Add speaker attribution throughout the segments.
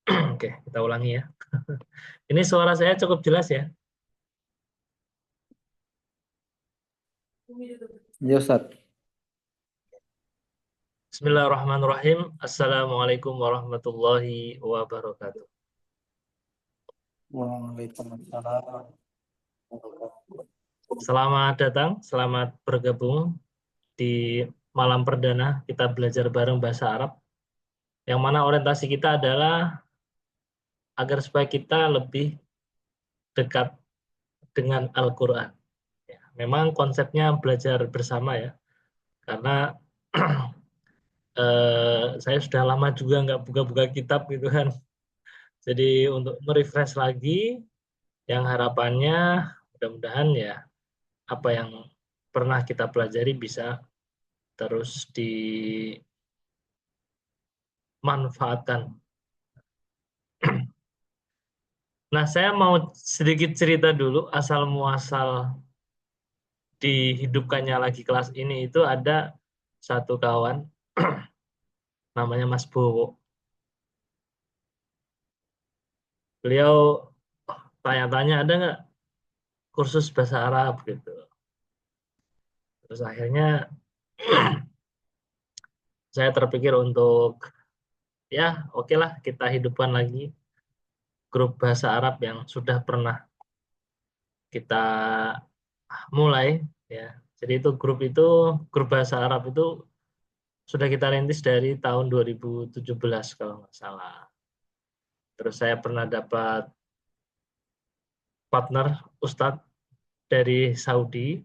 Speaker 1: Oke, kita ulangi ya. Ini suara saya cukup jelas ya?
Speaker 2: Ya Ustaz.
Speaker 1: Bismillahirrahmanirrahim. Assalamualaikum warahmatullahi wabarakatuh.
Speaker 2: Waalaikumsalam.
Speaker 1: Selamat datang, selamat bergabung di malam perdana kita belajar bareng bahasa Arab. Yang mana orientasi kita adalah agar supaya kita lebih dekat dengan Al-Quran. Ya, memang konsepnya belajar bersama ya, karena saya sudah lama juga nggak buka-buka kitab gitu kan. Jadi untuk merefresh lagi, yang harapannya mudah-mudahan ya apa yang pernah kita pelajari bisa terus dimanfaatkan. Nah, saya mau sedikit cerita dulu asal muasal dihidupkannya lagi kelas ini itu ada satu kawan namanya Mas Bowo. Beliau tanya-tanya ada nggak kursus bahasa Arab gitu. Terus akhirnya saya terpikir untuk ya oke lah kita hidupkan lagi grup bahasa Arab yang sudah pernah kita mulai ya. Jadi grup bahasa Arab itu sudah kita rintis dari tahun 2017 kalau nggak salah. Terus saya pernah dapat partner Ustadz dari Saudi.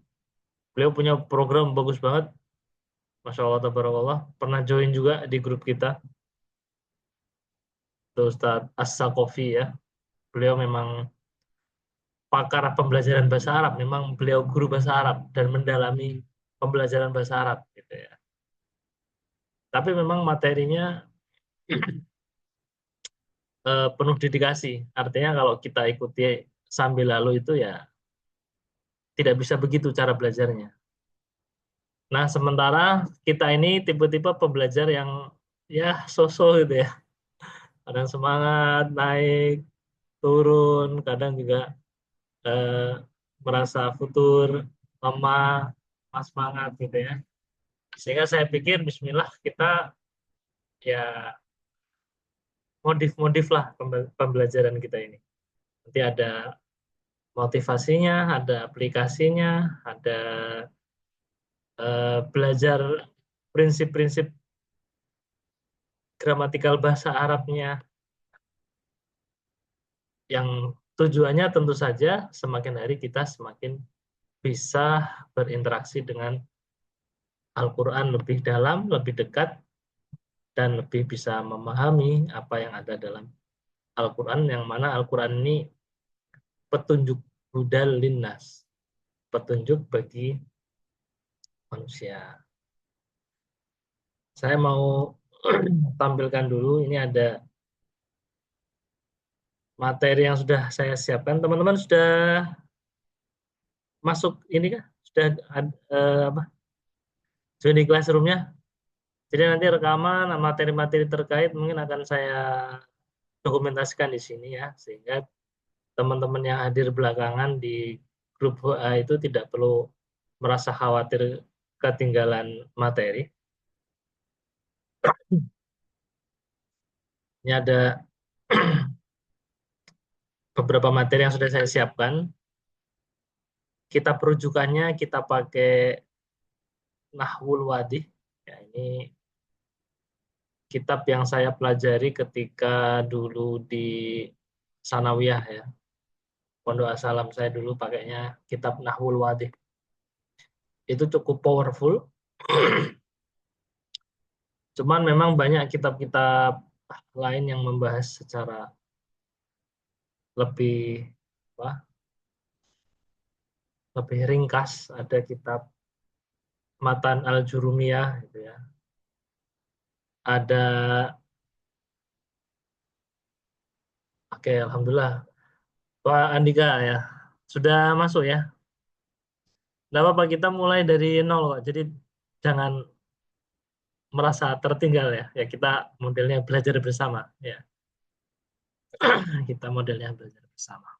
Speaker 1: Beliau punya program bagus banget. Masya Allah, tabarakallah. Pernah join juga di grup kita. Itu Ustadz As-Sakofi ya. Beliau memang pakar pembelajaran bahasa Arab. Memang beliau guru bahasa Arab dan mendalami pembelajaran bahasa Arab gitu ya. Tapi memang materinya penuh dedikasi. Artinya kalau kita ikuti sambil lalu itu ya tidak bisa begitu cara belajarnya. Nah, sementara kita ini tipe-tipe pembelajar yang ya so-so gitu ya. Kadang semangat, naik, turun, kadang juga eh, merasa futur, lemah, pas semangat gitu ya. Sehingga saya pikir bismillah kita ya modif-modif lah pembelajaran kita ini. Nanti ada motivasinya, ada aplikasinya, ada belajar prinsip-prinsip gramatikal bahasa Arabnya yang tujuannya tentu saja semakin hari kita semakin bisa berinteraksi dengan Al-Quran lebih dalam, lebih dekat, dan lebih bisa memahami apa yang ada dalam Al-Quran, yang mana Al-Quran ini petunjuk hudal linnas, petunjuk bagi manusia. Saya mau tampilkan dulu, ini ada materi yang sudah saya siapkan. Teman-teman sudah masuk ini kah? Sudah apa? Join di classroom-nya? Jadi nanti rekaman materi-materi terkait mungkin akan saya dokumentasikan di sini ya, sehingga teman-teman yang hadir belakangan di grup WA itu tidak perlu merasa khawatir ketinggalan materi. Ini ada beberapa materi yang sudah saya siapkan. Kitab rujukannya kita pakai Nahwul Wadih. Ya, ini kitab yang saya pelajari ketika dulu di Sanawiyah ya. Pondok Asalam saya dulu pakainya kitab Nahwul Wadih. Itu cukup powerful. Cuman memang banyak kitab-kitab lain yang membahas secara lebih apa, lebih ringkas. Ada kitab Matan Al-Jurumiyah gitu ya. Ada oke alhamdulillah Pak Andika ya. Sudah masuk ya. Tidak apa-apa kita mulai dari nol kok. Jadi jangan merasa tertinggal ya. Ya kita modelnya belajar bersama ya. Kita modelnya belajar bersama.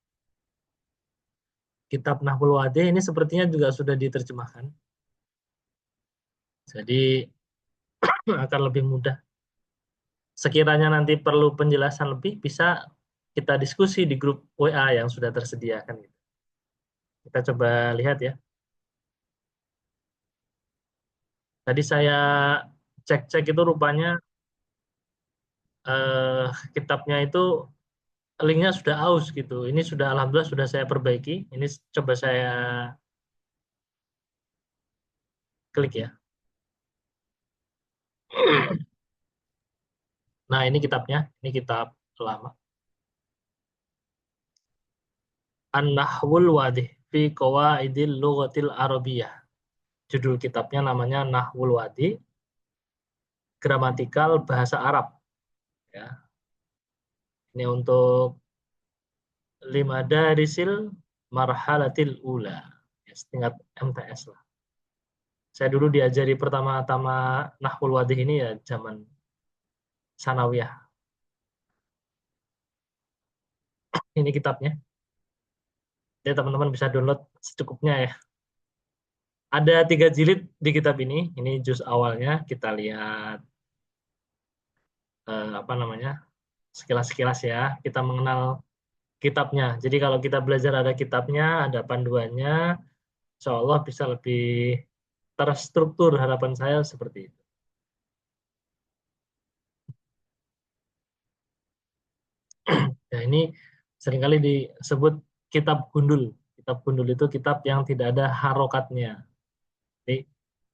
Speaker 1: Kitab Nahwul Wadih ini sepertinya juga sudah diterjemahkan. Jadi akan lebih mudah. Sekiranya nanti perlu penjelasan lebih, bisa kita diskusi di grup WA yang sudah tersedia kan. Kita coba lihat ya. Tadi saya cek-cek itu rupanya kitabnya itu linknya sudah aus gitu. Ini sudah alhamdulillah sudah saya perbaiki. Ini coba saya klik ya. Nah ini kitabnya, ini kitab lama. An-Nahwul Wadih fi Qawaidil Lughatil Arabiyyah. Judul kitabnya namanya Nahwul Wadih, Gramatikal Bahasa Arab. Ya. Ini untuk lima darisil marhalatil ula. Ya, setingkat MTS lah. Saya dulu diajari pertama-tama Nahwul Wadih ini ya zaman sanawiyah. Ini kitabnya. Jadi teman-teman bisa download secukupnya ya. Ada 3 jilid di kitab ini. Ini juz awalnya. Kita lihat apa namanya, sekilas-sekilas ya. Kita mengenal kitabnya. Jadi kalau kita belajar ada kitabnya, ada panduannya, insya Allah bisa lebih terstruktur, harapan saya seperti itu. Ya, ini seringkali disebut kitab gundul. Kitab gundul itu kitab yang tidak ada harokatnya. Jadi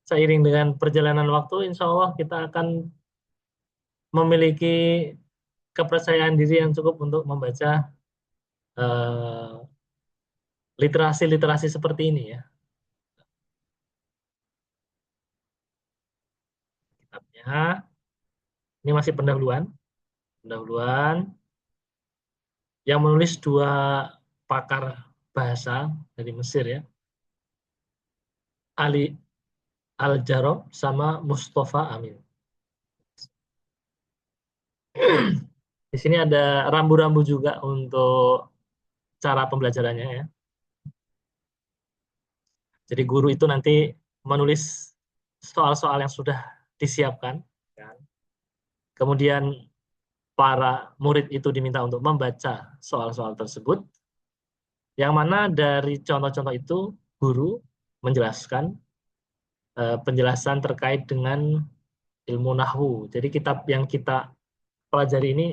Speaker 1: seiring dengan perjalanan waktu, insya Allah kita akan memiliki kepercayaan diri yang cukup untuk membaca literasi-literasi seperti ini ya. Kitabnya ini masih pendahuluan, pendahuluan yang menulis 2 pakar bahasa dari Mesir ya, Ali Al-Jarob sama Mustafa Amin. Di sini ada rambu-rambu juga untuk cara pembelajarannya ya. Jadi guru itu nanti menulis soal-soal yang sudah disiapkan. Kan. Kemudian para murid itu diminta untuk membaca soal-soal tersebut. Yang mana dari contoh-contoh itu guru menjelaskan penjelasan terkait dengan ilmu nahwu. Jadi kitab yang kita pelajari ini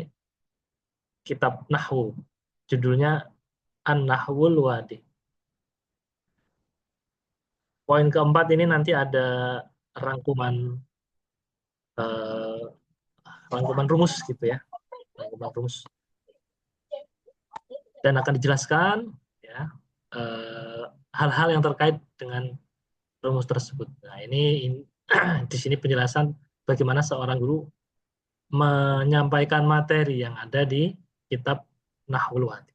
Speaker 1: kitab nahwu. Judulnya An-Nahwul Wadi. Poin keempat ini nanti ada rangkuman eh, rangkuman rumus gitu ya, rangkuman rumus, dan akan dijelaskan ya hal-hal yang terkait dengan rumus tersebut. Nah ini di sini penjelasan bagaimana seorang guru menyampaikan materi yang ada di kitab Nahwul Wadi.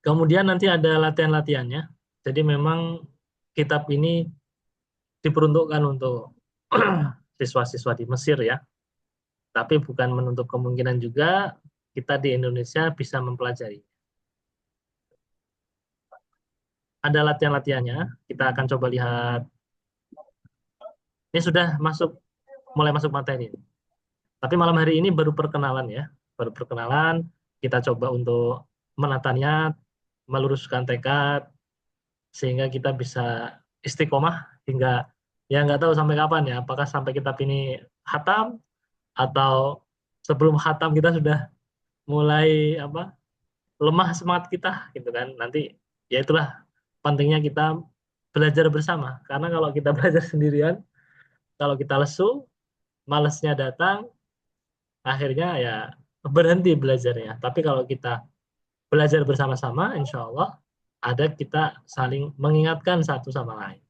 Speaker 1: Kemudian nanti ada latihan-latihannya. Jadi memang kitab ini diperuntukkan untuk siswa-siswa di Mesir ya. Tapi bukan menutup kemungkinan juga kita di Indonesia bisa mempelajari. Ada latihan-latihannya, kita akan coba lihat. Ini sudah mulai masuk materi. Tapi malam hari ini baru perkenalan ya, baru perkenalan. Kita coba untuk menata niat, meluruskan tekad, sehingga kita bisa istiqomah hingga ya nggak tahu sampai kapan ya, apakah sampai kitab ini khatam atau sebelum khatam kita sudah mulai lemah semangat kita gitu kan. Nanti ya itulah pentingnya kita belajar bersama, karena kalau kita belajar sendirian, kalau kita lesu, malesnya datang, akhirnya ya berhenti belajarnya. Tapi kalau kita belajar bersama-sama, insya Allah ada kita saling mengingatkan satu sama lain.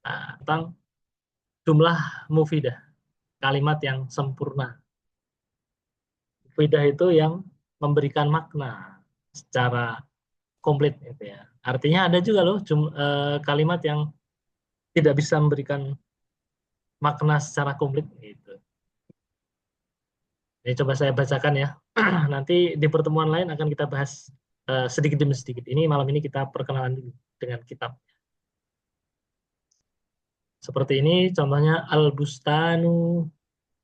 Speaker 1: Nah, tentang jumlah mufidah, kalimat yang sempurna. Mufidah itu yang memberikan makna secara komplit gitu ya. Artinya ada juga loh kalimat yang tidak bisa memberikan makna secara komplit gitu. Ini coba saya bacakan ya. Nanti di pertemuan lain akan kita bahas sedikit demi sedikit. Ini malam ini kita perkenalan dulu dengan kitab. Seperti ini contohnya Al-Bustanu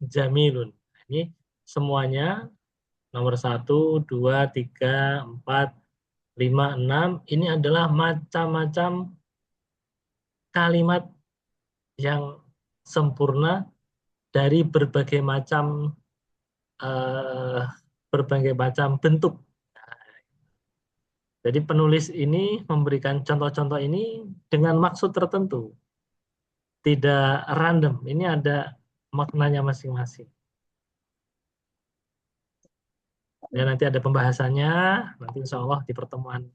Speaker 1: Jamilun. Ini semuanya nomor 1, 2, 3, 4, 5, 6. Ini adalah macam-macam kalimat yang sempurna dari eh, berbagai macam bentuk. Jadi penulis ini memberikan contoh-contoh ini dengan maksud tertentu, tidak random. Ini ada maknanya masing-masing. Dan nanti ada pembahasannya, nanti insya Allah di pertemuan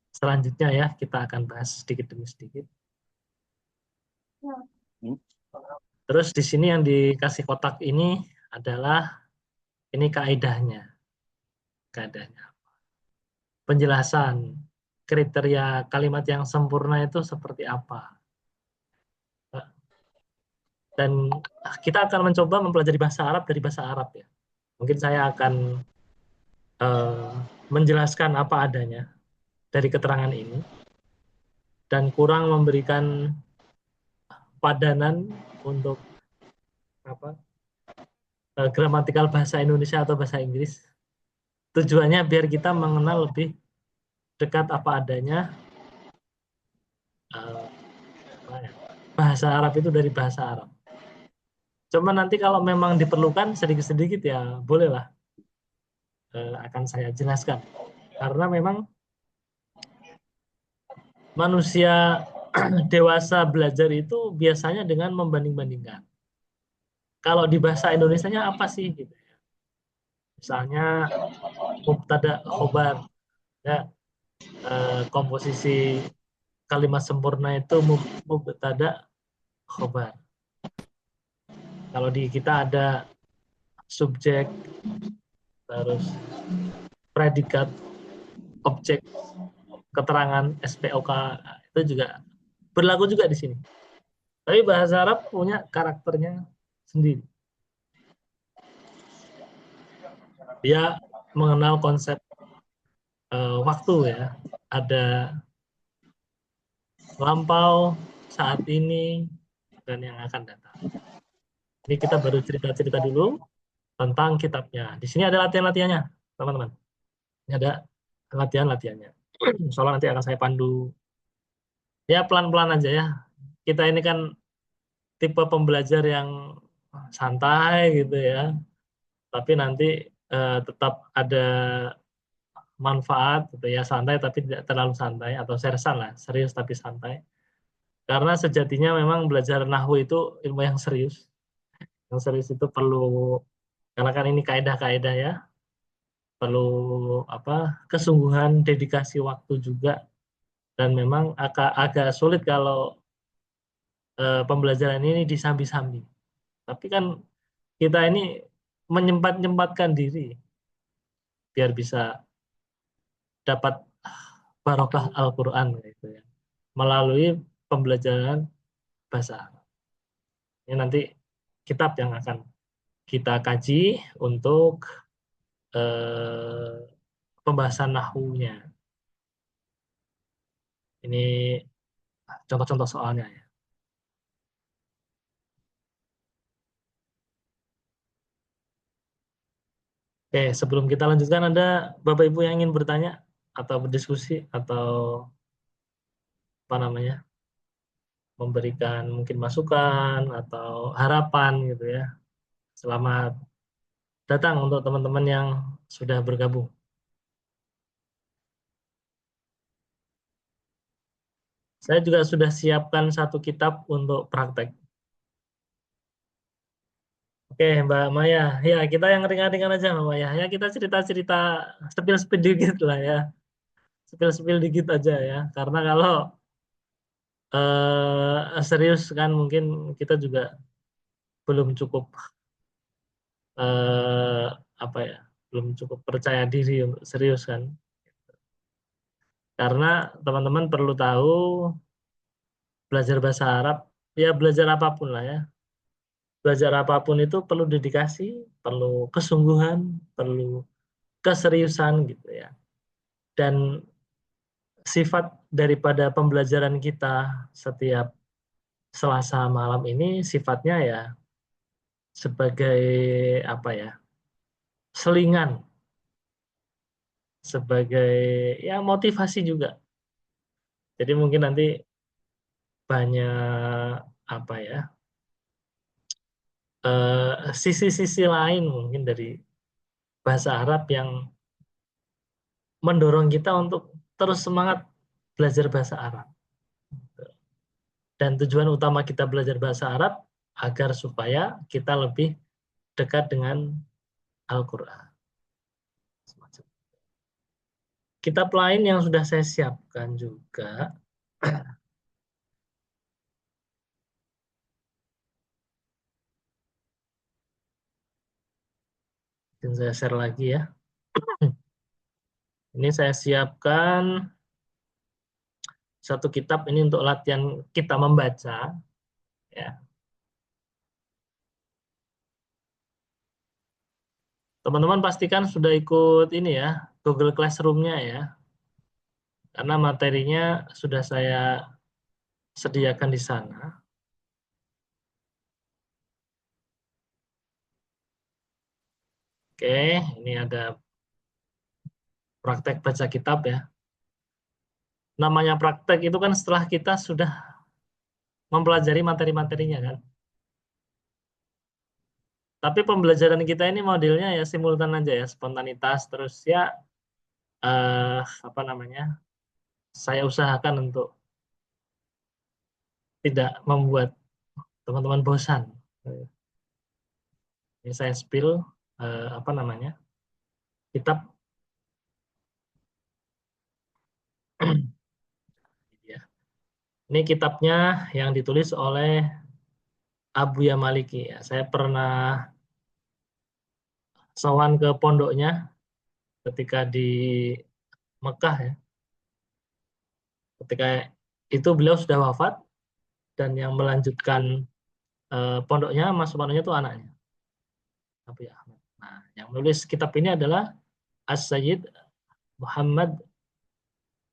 Speaker 1: selanjutnya ya, kita akan bahas sedikit demi sedikit. Terus di sini yang dikasih kotak ini adalah, ini kaidahnya. Kaidahnya. Penjelasan kriteria kalimat yang sempurna itu seperti apa. Dan kita akan mencoba mempelajari bahasa Arab dari bahasa Arab ya. Mungkin saya akan menjelaskan apa adanya dari keterangan ini dan kurang memberikan padanan untuk gramatikal bahasa Indonesia atau bahasa Inggris. Tujuannya biar kita mengenal lebih dekat apa adanya bahasa Arab itu dari bahasa Arab. Cuma nanti kalau memang diperlukan sedikit-sedikit ya bolehlah akan saya jelaskan. Karena memang manusia dewasa belajar itu biasanya dengan membanding-bandingkan. Kalau di bahasa Indonesianya apa sih? Gitu. Misalnya mubtada khobar, ya, komposisi kalimat sempurna itu mubtada khobar. Kalau di kita ada subjek, terus predikat, objek, keterangan, SPOK, itu juga berlaku juga di sini. Tapi bahasa Arab punya karakternya sendiri. Dia mengenal konsep waktu ya. Ada lampau, saat ini, dan yang akan datang. Ini kita baru cerita-cerita dulu tentang kitabnya. Di sini ada latihan-latihannya, teman-teman. Ini ada latihan-latihannya. Soalnya nanti akan saya pandu. Ya pelan-pelan aja ya. Kita ini kan tipe pembelajar yang santai gitu ya. Tapi nanti tetap ada manfaat gitu ya, santai tapi tidak terlalu santai, atau sersan lah, serius tapi santai. Karena sejatinya memang belajar nahwu itu ilmu yang serius. Yang serius itu perlu, karena kan ini kaidah-kaidah ya, perlu kesungguhan, dedikasi waktu juga, dan memang agak sulit kalau pembelajaran ini disambi-sambi. Tapi kan kita ini menyempatkan diri biar bisa dapat barokah Al-Quran gitu ya, melalui pembelajaran bahasa Arab. Ini nanti kitab yang akan kita kaji untuk pembahasan nahwunya. Ini contoh-contoh soalnya ya. Oke, sebelum kita lanjutkan, ada Bapak Ibu yang ingin bertanya atau berdiskusi atau apa namanya, memberikan mungkin masukan atau harapan gitu ya. Selamat datang untuk teman-teman yang sudah bergabung. Saya juga sudah siapkan satu kitab untuk praktek. Oke, Mbak Maya. Ya, kita yang ringan-ringan aja, Mbak Maya. Ya, kita cerita-cerita sepil-sepil dikit lah ya. Sepil-sepil dikit aja ya. Karena kalau serius kan mungkin kita juga belum cukup eh, apa ya, belum cukup percaya diri untuk serius kan. Karena teman-teman perlu tahu, belajar bahasa Arab, ya belajar apapun lah ya. Belajar apapun itu perlu dedikasi, perlu kesungguhan, perlu keseriusan gitu ya. Dan sifat daripada pembelajaran kita setiap Selasa malam ini sifatnya ya sebagai apa ya? Selingan, sebagai ya motivasi juga. Jadi mungkin nanti banyak apa ya? Sisi-sisi lain mungkin dari bahasa Arab yang mendorong kita untuk terus semangat belajar bahasa Arab. Dan tujuan utama kita belajar bahasa Arab agar supaya kita lebih dekat dengan Al-Quran. Kitab lain yang sudah saya siapkan juga, dan saya share lagi ya. Ini saya siapkan satu kitab ini untuk latihan kita membaca. Ya, teman-teman pastikan sudah ikut ini ya, Google Classroom-nya ya, karena materinya sudah saya sediakan di sana. Oke, ini ada praktek baca kitab ya. Namanya praktek itu kan setelah kita sudah mempelajari materi-materinya kan. Tapi pembelajaran kita ini modelnya ya simultan aja ya, spontanitas terus ya apa namanya? Saya usahakan untuk tidak membuat teman-teman bosan. Ini saya spill apa namanya? Kitab ya. Ini kitabnya yang ditulis oleh Abu Ya Maliki ya. Saya pernah sowan ke pondoknya ketika di Mekah ya. Ketika itu beliau sudah wafat dan yang melanjutkan pondoknya, mas pondoknya itu anaknya, Abu Ya Ahmad. Nah, yang menulis kitab ini adalah As-Sayyid Muhammad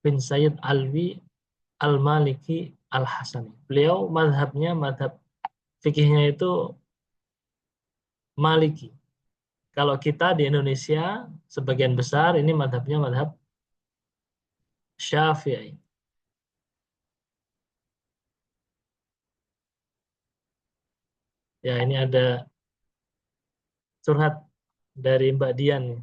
Speaker 1: bin Sayyid Alwi Al-Maliki Al-Hasani. Beliau madhabnya, madhab fikihnya itu Maliki. Kalau kita di Indonesia, sebagian besar ini madhabnya madhab Syafi'i. Ya, ini ada curhat dari Mbak Dian.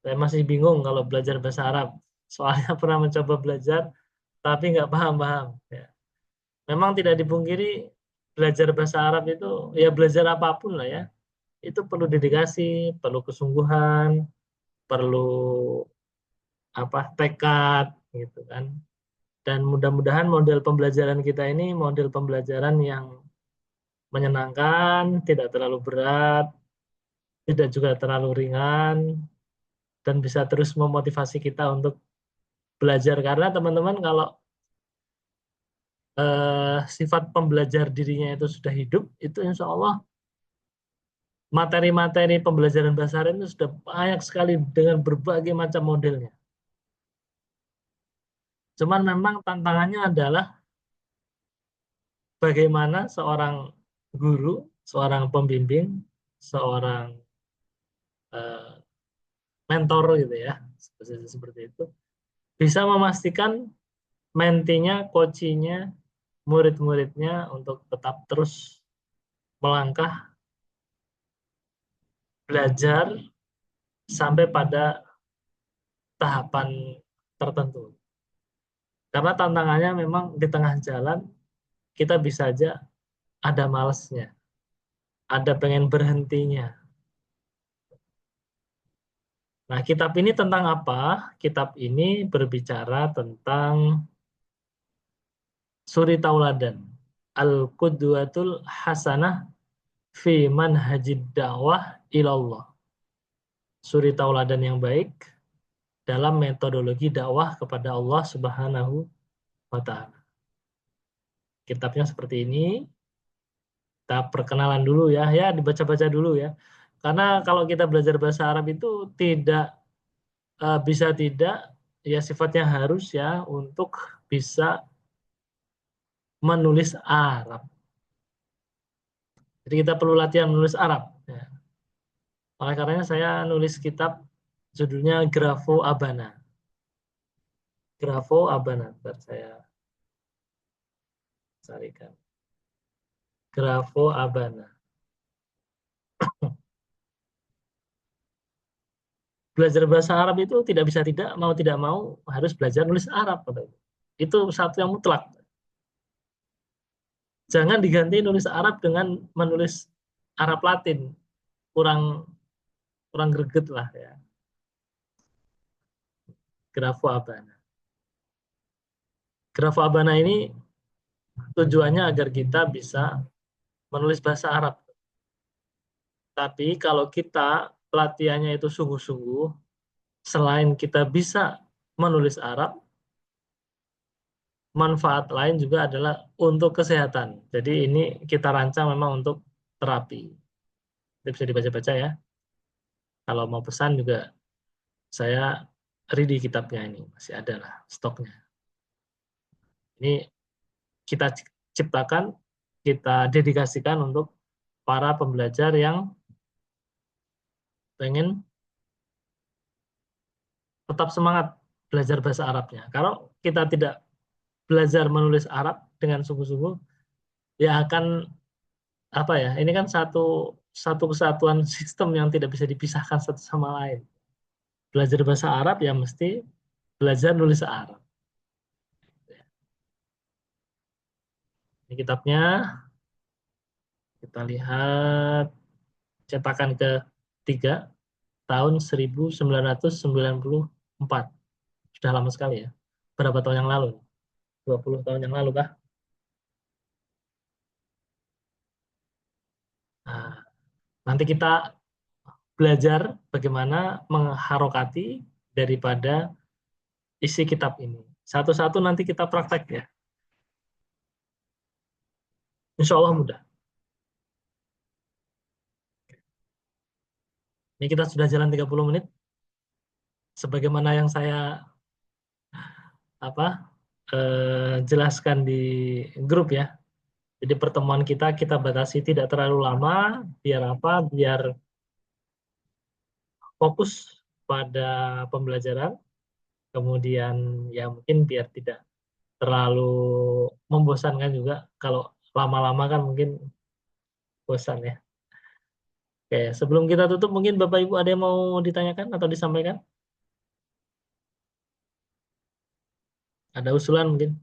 Speaker 1: Saya masih bingung kalau belajar bahasa Arab. Soalnya pernah mencoba belajar, tapi nggak paham-paham. Ya. Memang tidak dipungkiri belajar bahasa Arab itu, ya belajar apapun lah ya, itu perlu dedikasi, perlu kesungguhan, perlu apa tekad gitu kan. Dan mudah-mudahan model pembelajaran kita ini model pembelajaran yang menyenangkan, tidak terlalu berat, tidak juga terlalu ringan, dan bisa terus memotivasi kita untuk belajar. Karena teman-teman kalau sifat pembelajar dirinya itu sudah hidup, itu insya Allah materi-materi pembelajaran bahasa Arab itu sudah banyak sekali dengan berbagai macam modelnya. Cuman memang tantangannya adalah bagaimana seorang guru, seorang pembimbing, seorang eh, mentor gitu ya, seperti itu, bisa memastikan mentinya, coachingnya, murid-muridnya untuk tetap terus melangkah belajar sampai pada tahapan tertentu. Karena tantangannya memang di tengah jalan kita bisa aja ada malesnya, ada pengen berhentinya. Nah, kitab ini tentang apa? Kitab ini berbicara tentang suri tauladan. Al-Qudwatul Hasanah fi manhajid dakwah ilallah. Suri tauladan yang baik dalam metodologi dakwah kepada Allah Subhanahu wa taala. Kitabnya seperti ini. kita perkenalan dulu ya, ya dibaca-baca dulu ya. Karena kalau kita belajar bahasa Arab itu tidak bisa tidak, ya sifatnya harus ya untuk bisa menulis Arab. Jadi kita perlu latihan menulis Arab. Ya. Oleh karenanya saya nulis kitab judulnya Grafo Abana. Grafo Abana. Bentar saya carikan. Grafo Abana. Belajar bahasa Arab itu tidak bisa tidak mau harus belajar nulis Arab. Itu satu yang mutlak. Jangan diganti nulis Arab dengan menulis Arab Latin. Kurang kurang greget lah ya. Grafo Abana. Grafo Abana ini tujuannya agar kita bisa menulis bahasa Arab. Tapi kalau kita pelatihannya itu sungguh-sungguh, selain kita bisa menulis Arab, manfaat lain juga adalah untuk kesehatan. Jadi ini kita rancang memang untuk terapi. Itu bisa dibaca-baca ya. Kalau mau pesan juga saya ready kitabnya ini, masih ada lah stoknya. Ini kita ciptakan, kita dedikasikan untuk para pembelajar yang pengen tetap semangat belajar bahasa Arabnya. Kalau kita tidak belajar menulis Arab dengan sungguh-sungguh, ya akan apa ya? Ini kan satu satu kesatuan sistem yang tidak bisa dipisahkan satu sama lain. Belajar bahasa Arab ya mesti belajar nulis Arab. Ini kitabnya, kita lihat cetakan ketiga tahun 1994. Sudah lama sekali ya. Berapa tahun yang lalu? 20 tahun yang lalu kah? Nah, nanti kita belajar bagaimana mengharokati daripada isi kitab ini. Satu-satu nanti kita praktek ya. Insya Allah mudah. Ini kita sudah jalan 30 menit. Sebagaimana yang saya jelaskan di grup ya. Jadi pertemuan kita batasi tidak terlalu lama. Biar apa? Biar fokus pada pembelajaran. Kemudian ya mungkin biar tidak terlalu membosankan juga. Kalau lama-lama kan mungkin bosan ya. Oke, sebelum kita tutup mungkin Bapak Ibu ada yang mau ditanyakan atau disampaikan? Ada usulan mungkin?